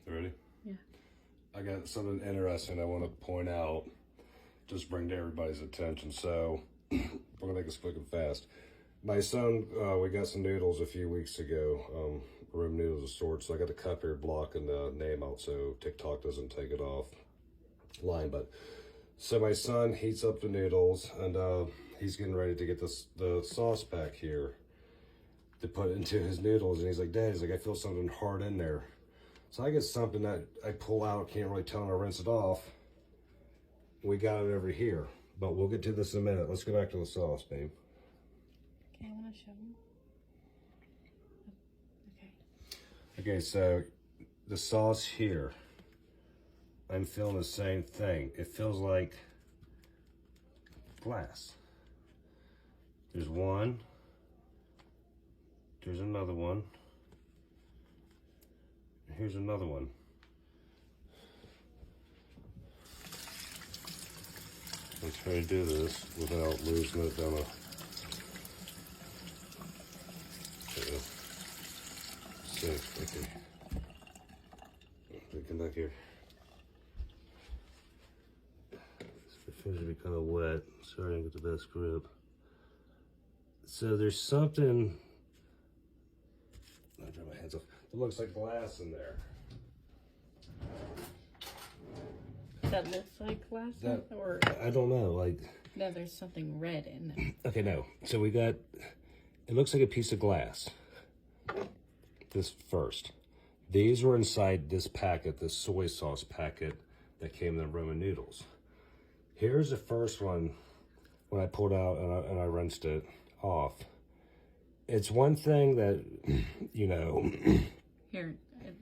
Ready? Yeah. I got something interesting I want to point out, just bring to everybody's attention. So, we're gonna make this quick and fast. My son, we got some noodles a few weeks ago, room noodles of sorts. So I got the cup here blocking the name out so TikTok doesn't take it off line. But so my son heats up the noodles and he's getting ready to get the sauce pack here to put into his noodles, and he's like, Dad, he's like, I feel something hard in there. So I get something that I pull out, can't really tell, and I rinse it off. We got it over here, but we'll get to this in a minute. Let's go back to the sauce, babe. Okay, I want to show them. Okay. Okay, so the sauce here, I'm feeling the same thing. It feels like glass. There's one. There's another one. Here's another one. I'm trying to do this without losing it down a... Six, okay. Come back here. It seems to be kind of wet. Sorry, I didn't get the best grip. So there's something... I'll dry my hands off. It looks like glass in there. That looks like glass, or I don't know. Like, no, there's something red in there. okay, no. So we got. It looks like a piece of glass. This first. These were inside this packet, this soy sauce packet that came in the Roman noodles. Here's the first one when I pulled out and I rinsed it off. It's one thing that, you know... Here,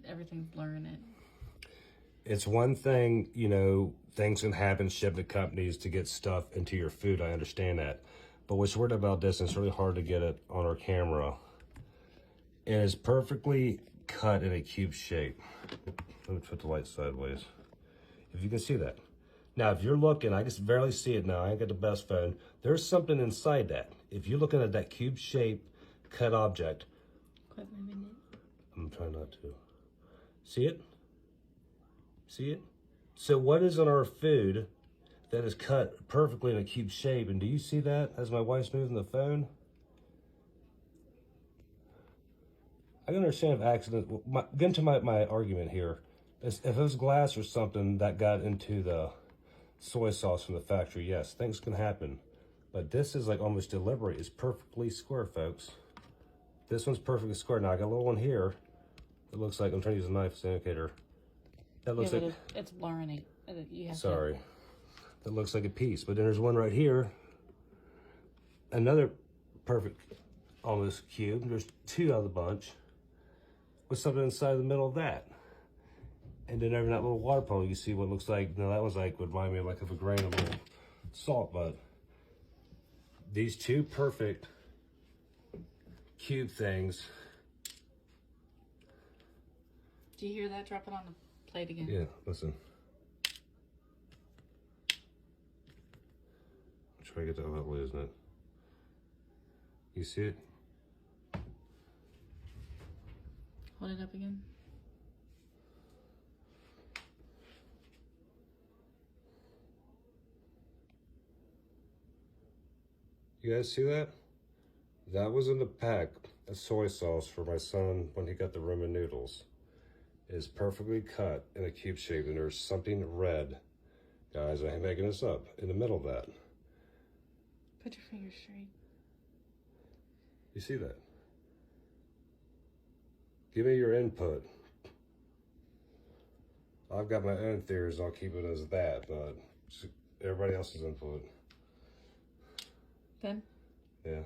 everything's blurring it. It's one thing, you know, things can happen, shipping companies to get stuff into your food. I understand that. But what's weird about this, and it's really hard to get it on our camera, it is perfectly cut in a cube shape. Let me put the light sideways. If you can see that. Now, if you're looking, I can barely see it now. I ain't got the best phone. There's something inside that. If you're looking at that cube shape cut object. Quit moving it. I'm trying not to. See it? See it? So what is in our food that is cut perfectly in a cube shape? And do you see that as my wife's moving the phone? I can understand if accident, get into my argument here. If it was glass or something that got into the soy sauce from the factory, yes, things can happen. But this is like almost deliberate. It's perfectly square, folks. This one's perfectly square. Now I got a little one here. It looks like, I'm trying to use a knife as an indicator. That looks like, it's blurring it. You have sorry. That looks like a piece. But then there's one right here. Another perfect, almost cube. There's two out of the bunch with something inside the middle of that. And then over that little water polo, you see what looks like, now that was like, would remind me of like of a grain of little salt, but these two perfect cube things. Do you hear that? Drop it on the plate again. Yeah, listen. Try to get that without losing it. You see it? Hold it up again. You guys see that? That was in the pack of soy sauce for my son when he got the ramen noodles. It is perfectly cut in a cube shape, and there's something red, guys, I ain't making this up, in the middle of that. Put your fingers straight. You see that? Give me your input. I've got my own theories, I'll keep it as that, but everybody else's input. Ben? Yeah.